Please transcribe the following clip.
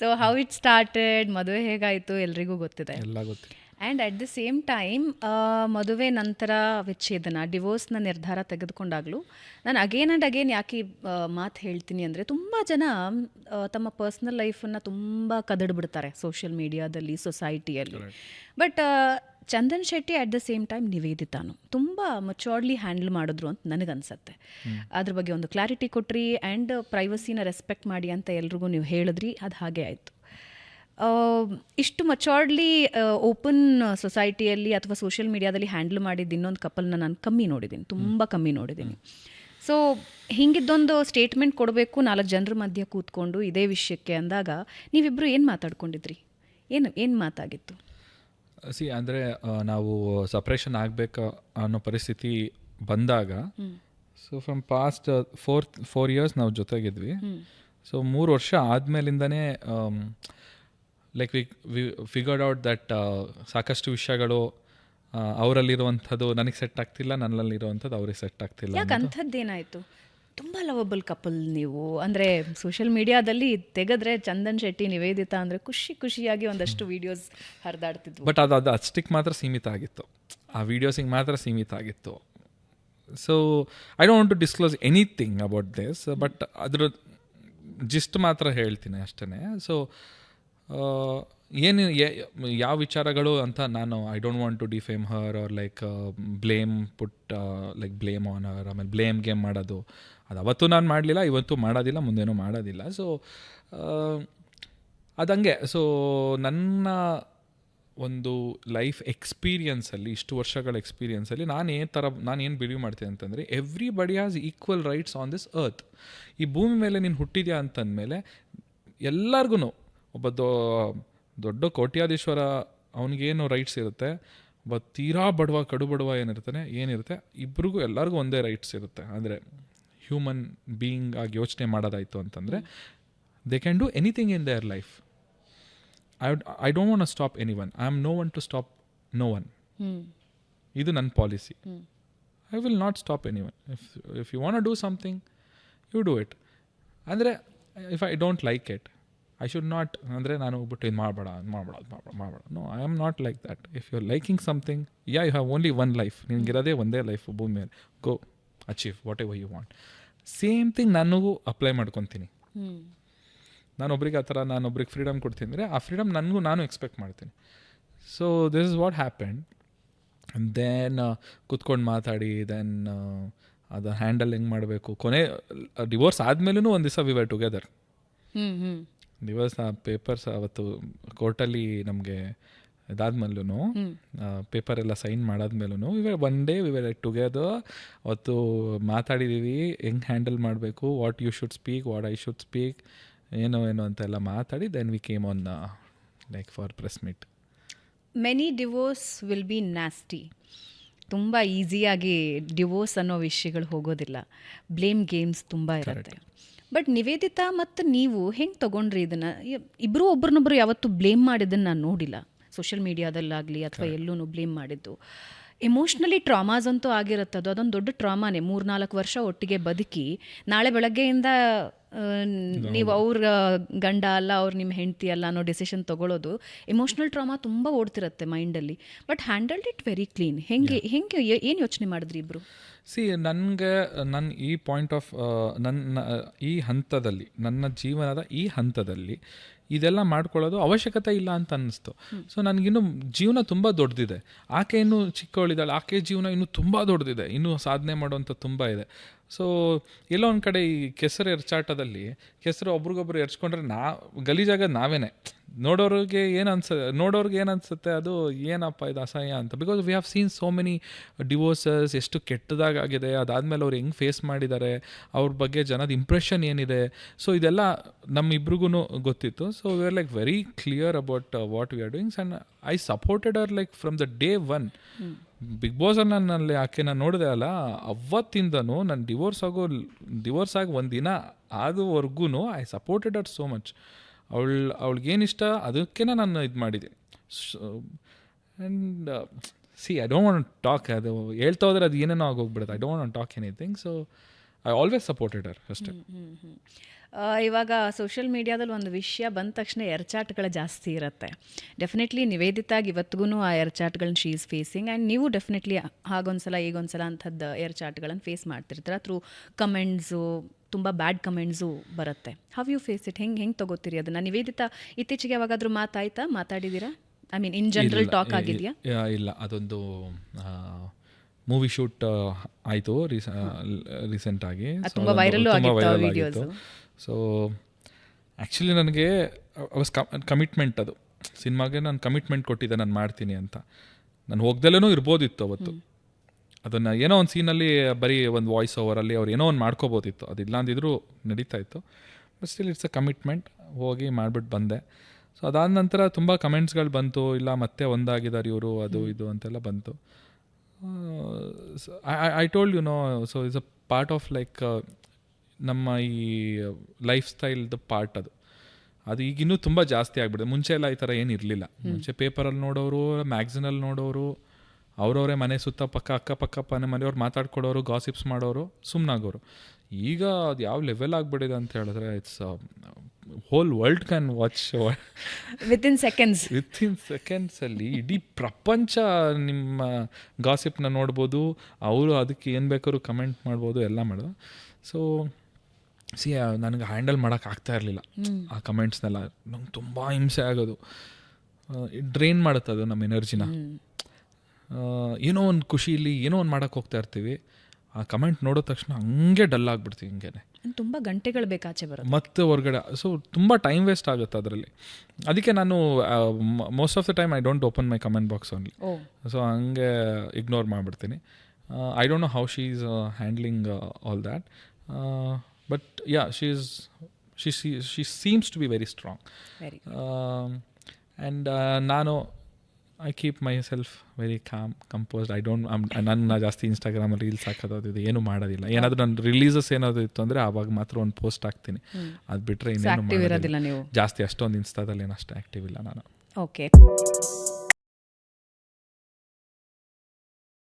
So how it started, ಮದುವೆ ಹೇಗಾಯಿತು ಎಲ್ರಿಗೂ ಗೊತ್ತಿದೆ. ಎಲ್ಲ ಗೊತ್ತಿದೆ. And at the same time ಮದುವೆ ನಂತರ ವಿಚ್ಛೇದನ, ಡಿವೋರ್ಸ್ನ ನಿರ್ಧಾರ ತೆಗೆದುಕೊಂಡಾಗಲೂ ನಾನು ಅಗೇನ್ ಆ್ಯಂಡ್ ಅಗೇನ್ ಯಾಕೆ ಮಾತು ಹೇಳ್ತೀನಿ ಅಂದರೆ, ತುಂಬ ಜನ ತಮ್ಮ ಪರ್ಸ್ನಲ್ ಲೈಫನ್ನು ತುಂಬ ಕದಡ್ಬಿಡ್ತಾರೆ ಸೋಷಿಯಲ್ ಮೀಡಿಯಾದಲ್ಲಿ, ಸೊಸೈಟಿಯಲ್ಲಿ. But Chandan Shetty at the same time ನಿವೇದಿತಾನು ತುಂಬ ಮಚೋರ್ಡ್ಲಿ ಹ್ಯಾಂಡಲ್ ಮಾಡಿದ್ರು ಅಂತ ನನಗನ್ಸುತ್ತೆ. ಅದ್ರ ಬಗ್ಗೆ ಒಂದು ಕ್ಲಾರಿಟಿ ಕೊಟ್ರಿ ಆ್ಯಂಡ್ ಪ್ರೈವಸಿನ ರೆಸ್ಪೆಕ್ಟ್ ಮಾಡಿ ಅಂತ ಎಲ್ರಿಗೂ ನೀವು ಹೇಳಿದ್ರಿ, ಅದು ಹಾಗೆ ಆಯಿತು. ಇಷ್ಟು ಮಚೋರ್ಡ್ಲಿ ಓಪನ್ ಸೊಸೈಟಿಯಲ್ಲಿ ಅಥವಾ ಸೋಷಿಯಲ್ ಮೀಡಿಯಾದಲ್ಲಿ ಹ್ಯಾಂಡಲ್ ಮಾಡಿದ್ದು ಇನ್ನೊಂದು ಕಪಲ್ನ ನಾನು ಕಮ್ಮಿ ನೋಡಿದ್ದೀನಿ, ತುಂಬ ಕಮ್ಮಿ ನೋಡಿದ್ದೀನಿ. ಸೊ ಹೀಗಿದ್ದೊಂದು ಸ್ಟೇಟ್ಮೆಂಟ್ ಕೊಡಬೇಕು 4 ಜನರ ಮಧ್ಯೆ ಕೂತ್ಕೊಂಡು ಇದೇ ವಿಷಯಕ್ಕೆ ಅಂದಾಗ ನೀವಿಬ್ಬರು ಏನು ಮಾತಾಡ್ಕೊಂಡಿದ್ರಿ? ಏನು ಮಾತಾಗಿತ್ತು? ಅಂದರೆ ನಾವು ಸಪ್ರೇಷನ್ ಆಗಬೇಕು ಅನ್ನೋ ಪರಿಸ್ಥಿತಿ ಬಂದಾಗ, ಸೊ ಫ್ರಮ್ ಪಾಸ್ಟ್ 4 years ನಾವು ಜೊತೆಗಿದ್ವಿ. ಸೊ 3 ವರ್ಷ ಆದಮೇಲಿಂದನೇ like we figured out that ಸಾಕಷ್ಟು ವಿಷಯಗಳು ಅವರಲ್ಲಿರುವಂಥದ್ದು ನನಗೆ ಸೆಟ್ ಆಗ್ತಿಲ್ಲ, ನನ್ನಲ್ಲಿರುವಂಥದ್ದು ಅವ್ರಿಗೆ ಸೆಟ್ ಆಗ್ತಿಲ್ಲ. ಯಾಕೆ ಅಂಥದ್ದೇನಾಯಿತು? ತುಂಬ ಲವಬಲ್ ಕಪಲ್ ನೀವು. ಅಂದರೆ ಸೋಷಿಯಲ್ ಮೀಡಿಯಾದಲ್ಲಿ ತೆಗೆದ್ರೆ ಚಂದನ್ ಶೆಟ್ಟಿ ನಿವೇದಿತಾ ಅಂದರೆ ಖುಷಿಯಾಗಿ ಒಂದಷ್ಟು ವೀಡಿಯೋಸ್ ಹರಿದಾಡ್ತಿದ್ವು. ಬಟ್ ಅದು ಅಷ್ಟಕ್ಕೆ ಮಾತ್ರ ಸೀಮಿತ ಆಗಿತ್ತು, ಆ ವೀಡಿಯೋಸಿಗೆ ಮಾತ್ರ ಸೀಮಿತ ಆಗಿತ್ತು. So I don't want to disclose anything about this, but ಅದ್ರ ಜಿಸ್ಟ್ ಮಾತ್ರ ಹೇಳ್ತೀನಿ ಅಷ್ಟೇ. ಸೊ ಏನು ಯಾವ ವಿಚಾರಗಳು ಅಂತ ನಾನು I don't want to defame her or like blame blame on her. ಆಮೇಲೆ ಬ್ಲೇಮ್ ಗೇಮ್ ಮಾಡೋದು ಅದು ಅವತ್ತು ನಾನು ಮಾಡಲಿಲ್ಲ, ಇವತ್ತು ಮಾಡೋದಿಲ್ಲ, ಮುಂದೇನೂ ಮಾಡೋದಿಲ್ಲ. ಸೊ ಅದಂಗೆ. ಸೊ ನನ್ನ ಒಂದು ಲೈಫ್ ಎಕ್ಸ್ಪೀರಿಯನ್ಸಲ್ಲಿ, ಇಷ್ಟು ವರ್ಷಗಳ ಎಕ್ಸ್ಪೀರಿಯನ್ಸಲ್ಲಿ ನಾನು ಏನು ಬಿಲೀವ್ ಮಾಡ್ತೀನಿ ಅಂತಂದರೆ, everybody has equal rights on this earth. ಈ ಭೂಮಿ ಮೇಲೆ ನೀನು ಹುಟ್ಟಿದ್ಯಾ ಅಂತಂದಮೇಲೆ ಎಲ್ಲರಿಗೂ, ಒಬ್ಬ ದೊಡ್ಡ ಕೋಟ್ಯಾಧೀಶ್ವರ ಅವನಿಗೇನು ರೈಟ್ಸ್ ಇರುತ್ತೆ, ಒಬ್ಬ ತೀರಾ ಕಡು ಬಡವ ಏನಿರುತ್ತೆ, ಇಬ್ರಿಗೂ ಎಲ್ಲರಿಗೂ ಒಂದೇ ರೈಟ್ಸ್ ಇರುತ್ತೆ. ಅಂದರೆ ಹ್ಯೂಮನ್ ಬೀಯಿಂಗ್ ಆಗಿ ಯೋಚನೆ ಮಾಡೋದಾಯಿತು ಅಂತಂದರೆ they can do anything in their life. I don't want to stop anyone. I am no one to stop no one. ಇದು ನನ್ನ policy. I will not stop anyone. If you want to do something, you do it. ಅಂದರೆ if I don't like it, I should not, ಅಂದರೆ ನಾನು ಹೋಗ್ಬಿಟ್ಟು ಇದು ಮಾಡಬೇಡ. No, I am not like that. If you are liking something, you have only one life. ನಿನಗಿರೋದೇ ಒಂದೇ life ಭೂಮಿ ಮೇಲೆ. Go achieve whatever you want. Same thing ನನಗೂ ಅಪ್ಲೈ ಮಾಡ್ಕೊತೀನಿ. ನಾನೊಬ್ರಿಗೆ ಆ ಥರ ನಾನೊಬ್ರಿಗೆ ಫ್ರೀಡಮ್ ಕೊಡ್ತೀನಿ ಅಂದರೆ ಆ ಫ್ರೀಡಮ್ ನಾನು ಎಕ್ಸ್ಪೆಕ್ಟ್ ಮಾಡ್ತೀನಿ. So this is what happened. Then ಕುತ್ಕೊಂಡು ಮಾತಾಡಿ, ದೆನ್ ಅದು ಹ್ಯಾಂಡಲ್ ಹೆಂಗೆ ಮಾಡಬೇಕು. ಕೊನೆ ಡಿವೋರ್ಸ್ ಆದಮೇಲೂ ಒಂದು ದಿವಸ we were together. Divorce papers ಅವತ್ತು ಕೋರ್ಟಲ್ಲಿ ನಮಗೆ ಇದಾದ್ಮೇಲೂ, ಪೇಪರ್ ಎಲ್ಲ ಸೈನ್ ಮಾಡಾದ್ಮೇಲೂ one day we were together. ಅವತ್ತು ಮಾತಾಡಿದ್ದೀವಿ ಹೆಂಗೆ ಹ್ಯಾಂಡಲ್ ಮಾಡಬೇಕು, what you should speak, what I should speak, ಏನೋ ಅಂತೆಲ್ಲ ಮಾತಾಡಿ then we came on like for press meet. Many divorce will be nasty. ತುಂಬ ಈಸಿಯಾಗಿ ಡಿವೋರ್ಸ್ ಅನ್ನೋ ವಿಷಯಗಳು ಹೋಗೋದಿಲ್ಲ. ಬ್ಲೇಮ್ ಗೇಮ್ಸ್ ತುಂಬ ಇರುತ್ತೆ. ಬಟ್ ನಿವೇದಿತಾ ಮತ್ತು ನೀವು ಹೆಂಗೆ ತೊಗೊಂಡ್ರಿ ಇದನ್ನು? ಇಬ್ಬರು ಒಬ್ರನ್ನೊಬ್ರು ಯಾವತ್ತೂ ಬ್ಲೇಮ್ ಮಾಡಿದ್ದನ್ನು ನಾನು ನೋಡಿಲ್ಲ ಸೋಷಿಯಲ್ ಮೀಡಿಯಾದಲ್ಲಾಗಲಿ ಅಥವಾ ಎಲ್ಲೂ ಬ್ಲೇಮ್ ಮಾಡಿದ್ದು. ಎಮೋಷ್ನಲಿ ಟ್ರಾಮಾಸ್ ಅಂತೂ ಆಗಿರುತ್ತೆ. ಅದೊಂದು ದೊಡ್ಡ ಟ್ರಾಮಾನೇ. 3-4 ವರ್ಷ ಒಟ್ಟಿಗೆ ಬದುಕಿ ನಾಳೆ ಬೆಳಗ್ಗೆಯಿಂದ ನೀವು ಅವ್ರ ಗಂಡ ಅಲ್ಲ, ಅವ್ರು ನಿಮ್ಮ ಹೆಂಡತಿ ಅಲ್ಲ ಅನ್ನೋ ಡಿಸಿಷನ್ ತೊಗೊಳ್ಳೋದು ಎಮೋಷ್ನಲ್ ಟ್ರಾಮಾ ತುಂಬ ಓಡ್ತಿರುತ್ತೆ ಮೈಂಡಲ್ಲಿ. But handled it very clean. ಹೆಂಗೆ ಏನು ಯೋಚನೆ ಮಾಡಿದ್ರಿ ಇಬ್ಬರು? ನನ್ನ ಈ ಪಾಯಿಂಟ್ ಆಫ್ ಈ ಹಂತದಲ್ಲಿ, ನನ್ನ ಜೀವನದ ಈ ಹಂತದಲ್ಲಿ ಇದೆಲ್ಲ ಮಾಡ್ಕೊಳ್ಳೋದು ಅವಶ್ಯಕತೆ ಇಲ್ಲ ಅಂತ ಅನ್ನಿಸ್ತು. ಸೊ ನನಗಿನ್ನೂ ಜೀವನ ತುಂಬ ದೊಡ್ಡದಿದೆ. ಆಕೆ ಇನ್ನೂ ಚಿಕ್ಕವಳಿದ್ದಾಳೆ, ಆಕೆ ಜೀವನ ಇನ್ನೂ ತುಂಬ ದೊಡ್ಡದಿದೆ, ಇನ್ನೂ ಸಾಧನೆ ಮಾಡುವಂಥ ತುಂಬ ಇದೆ. ಸೊ ಎಲ್ಲೋ ಒಂದು ಕಡೆ ಈ ಕೆಸರು ಎರಚಾಟದಲ್ಲಿ ಒಬ್ರಿಗೊಬ್ರು ಎರಚ್ಕೊಂಡ್ರೆ ಗಲೀಜಾಗೋದು ನಾವೇನೆ. ನೋಡೋರಿಗೆ ಏನು ಅನ್ಸುತ್ತೆ ಅದು ಏನಪ್ಪ ಇದು ಅಸಹ್ಯ ಅಂತ. Because we have seen so many divorces, ಎಷ್ಟು ಕೆಟ್ಟದಾಗಿದೆ, ಅದಾದಮೇಲೆ ಅವ್ರು ಹೆಂಗೆ ಫೇಸ್ ಮಾಡಿದ್ದಾರೆ, ಅವ್ರ ಬಗ್ಗೆ ಜನದ ಇಂಪ್ರೆಷನ್ ಏನಿದೆ. ಸೊ ಇದೆಲ್ಲ ನಮ್ಮಿಬ್ರಿಗೂ ಗೊತ್ತಿತ್ತು. So we are like very clear about what we are doing. And I supported ಅವರ್ like from the day one. Big ಬಾಸಲ್ಲಿ ನನ್ನಲ್ಲಿ ಆಕೆನ ನೋಡಿದೆ ಅಲ್ಲ, ಅವತ್ತಿಂದನೂ ನಾನು ಡಿವೋರ್ಸ್ ಆಗಿ ಒಂದಿನ ಆದವರೆಗೂ ಐ ಸಪೋರ್ಟೆಡ್ ಅವರ್ ಸೋ ಮಚ್. ಅವಳಿಗೇನಿಷ್ಟ ಅದಕ್ಕೆ ನಾನು ಇದು ಮಾಡಿದೆ. And I don't want talk. ಅದು ಹೇಳ್ತಾ ಹೋದರೆ ಅದು ಏನೇನೋ ಆಗೋಗ್ಬಿಡುತ್ತೆ. I don't want talk anything. So I always supported her ಅಷ್ಟೇ. ಇವಾಗ ಸೋಷಿಯಲ್ ಮೀಡಿಯಾದಲ್ಲಿ ಒಂದು ವಿಷಯ ಬಂದ ತಕ್ಷಣ ಎರ್ಚಾಟ್ಗಳು ಜಾಸ್ತಿ ಇರುತ್ತೆ. ಡೆಫಿನೆಟ್ಲಿ ನಿವೇದಿತಾಗಿ ಇವತ್ತಿಗೂ ಆ ಎರ್ಚಾಟ್ಗಳನ್ನ ಶಿ ಈಸ್ ಫೇಸಿಂಗ್, ಆ್ಯಂಡ್ ನೀವು ಡೆಫಿನೆಟ್ಲಿ ಹಾಗೊಂದ್ಸಲ ಈಗೊಂದ್ಸಲ ಅಂಥದ್ದು ಎರ್ಚಾಟ್ಗಳನ್ನು ಫೇಸ್ ಮಾಡ್ತಿರ್ತೀರ. ಥ್ರೂ ಕಮೆಂಟ್ಸು, ತುಂಬ ಬ್ಯಾಡ್ ಕಮೆಂಟ್ಸು ಬರುತ್ತೆ. How you face it? ಹೆಂಗೆ ತೊಗೋತೀರಿ ಅದನ್ನು? ನಿವೇದಿತಾ ಇತ್ತೀಚೆಗೆ ಯಾವಾಗಾದರೂ ಮಾತಾಡಿದ್ದೀರಾ? I mean in general talk ಆಗಿದೆಯಾ? ಇಲ್ಲ, ಅದೊಂದು ಮೂವಿ ಶೂಟ್ ಆಯಿತು ರೀಸೆಂಟಾಗಿ, ತುಂಬ ವೈರಲ್ ಆಗಿತ್ತು. ಸೊ ಆ್ಯಕ್ಚುಲಿ ನನಗೆ ಕಮಿಟ್ಮೆಂಟ್, ಅದು ಸಿನಿಮಾಗೆ ನಾನು ಕಮಿಟ್ಮೆಂಟ್ ಕೊಟ್ಟಿದ್ದೆ, ನಾನು ಮಾಡ್ತೀನಿ ಅಂತ. ನಾನು ಹೋಗ್ದಲ್ಲೂ ಇರ್ಬೋದಿತ್ತು ಅವತ್ತು. ಅದನ್ನು ಏನೋ ಒಂದು ಸೀನಲ್ಲಿ ಬರೀ ಒಂದು ವಾಯ್ಸ್ ಓವರಲ್ಲಿ ಅವ್ರು ಏನೋ ಒಂದು ಮಾಡ್ಕೋಬೋದಿತ್ತು, ಅದಿಲ್ಲ ಅಂದಿದ್ರು ನಡೀತಾ ಇತ್ತು. But still it's a commitment, ಹೋಗಿ ಮಾಡಿಬಿಟ್ಟು ಬಂದೆ. ಸೊ ಅದಾದ ನಂತರ ತುಂಬ ಕಮೆಂಟ್ಸ್ಗಳು ಬಂತು, ಇಲ್ಲ ಮತ್ತೆ ಒಂದಾಗಿದ್ದಾರೆ ಇವರು, ಅದು ಇದು ಅಂತೆಲ್ಲ ಬಂತು. I told you know, so it's a part of like ನಮ್ಮ ಈ ಲೈಫ್ ಸ್ಟೈಲ್ದು ಪಾರ್ಟ್ ಅದು ಈಗಿನ್ನೂ ತುಂಬ ಜಾಸ್ತಿ ಆಗಿಬಿಡುತ್ತೆ. ಮುಂಚೆ ಎಲ್ಲ ಈ ಥರ ಏನು ಇರಲಿಲ್ಲ. ಮುಂಚೆ ಪೇಪರಲ್ಲಿ ನೋಡೋರು, ಮ್ಯಾಗ್ಝಿನಲ್ಲಿ ನೋಡೋರು, ಅವರವರೇ ಮನೆ ಸುತ್ತ ಅಕ್ಕಪಕ್ಕ ಮನೆಯವ್ರು ಮಾತಾಡ್ಕೊಡೋರು, ಗಾಸಿಪ್ಸ್ ಮಾಡೋರು, ಸುಮ್ಮನಾಗೋರು. ಈಗ ಅದು ಯಾವ ಲೆವೆಲ್ ಆಗಿಬಿಟ್ಟಿದೆ ಅಂತ ಹೇಳಿದ್ರೆ, it's whole world can watch within ಸೆಕೆಂಡ್ಸಲ್ಲಿ ಇಡೀ ಪ್ರಪಂಚ ನಿಮ್ಮ ಗಾಸಿಪ್ನ ನೋಡ್ಬೋದು, ಅವರು ಅದಕ್ಕೆ ಏನು ಬೇಕಾದ್ರೂ ಕಮೆಂಟ್ ಮಾಡ್ಬೋದು, ಎಲ್ಲ ಮಾಡೋದು. ಸೊ ನನಗೆ ಹ್ಯಾಂಡಲ್ ಮಾಡೋಕ್ಕಾಗ್ತಾ ಇರಲಿಲ್ಲ ಆ ಕಮೆಂಟ್ಸ್ನೆಲ್ಲ. ನಂಗೆ ತುಂಬ ಹಿಂಸೆ ಆಗೋದು, ಡ್ರೈನ್ ಮಾಡುತ್ತೆ ಅದು ನಮ್ಮ ಎನರ್ಜಿನ. ಏನೋ ಒಂದು ಖುಷಿಲಿ ಏನೋ ಒಂದು ಮಾಡೋಕ್ಕೆ ಹೋಗ್ತಾ ಇರ್ತೀವಿ, ಆ ಕಮೆಂಟ್ ನೋಡೋ ತಕ್ಷಣ ಹಂಗೆ ಡಲ್ ಆಗಿಬಿಡ್ತೀವಿ, ಹಿಂಗೇನೆ ತುಂಬ ಗಂಟೆಗಳು ಬೇಕಾಚೆ ಬರುತ್ತೆ ಮತ್ತೆ ಹೊರಗಡೆ. ಸೊ ತುಂಬ ಟೈಮ್ ವೇಸ್ಟ್ ಆಗುತ್ತೆ ಅದರಲ್ಲಿ. ಅದಕ್ಕೆ ನಾನು most of the time I don't open my comment box only. So ಹಂಗೆ ಇಗ್ನೋರ್ ಮಾಡಿಬಿಡ್ತೀನಿ. I don't know how she is handling all that, but yeah, she seems to be very strong. And ನಾನು I keep myself very calm, composed. ನನ್ನ ಜಾಸ್ತಿ ಇನ್ಸ್ಟಾಗ್ರಾಮಲ್ಲಿ reels ಹಾಕೋದು ಏನು ಮಾಡೋದಿಲ್ಲ. ಏನಾದರೂ ನನ್ನ ರಿಲೀಸಸ್ ಏನಾದರೂ ಇತ್ತು ಅಂದರೆ ಆವಾಗ ಮಾತ್ರ ಒಂದು ಪೋಸ್ಟ್ ಹಾಕ್ತೀನಿ. ಅದು ಬಿಟ್ಟರೆ ಇನ್ನೇನು ಮಾಡೋದಿಲ್ಲ ಜಾಸ್ತಿ. ಅಷ್ಟೊಂದು ಇನ್ಸ್ಟಾದಲ್ಲಿ ಏನು ಅಷ್ಟು ಆ್ಯಕ್ಟಿವ್ ಇಲ್ಲ ನಾನು. ಓಕೆ.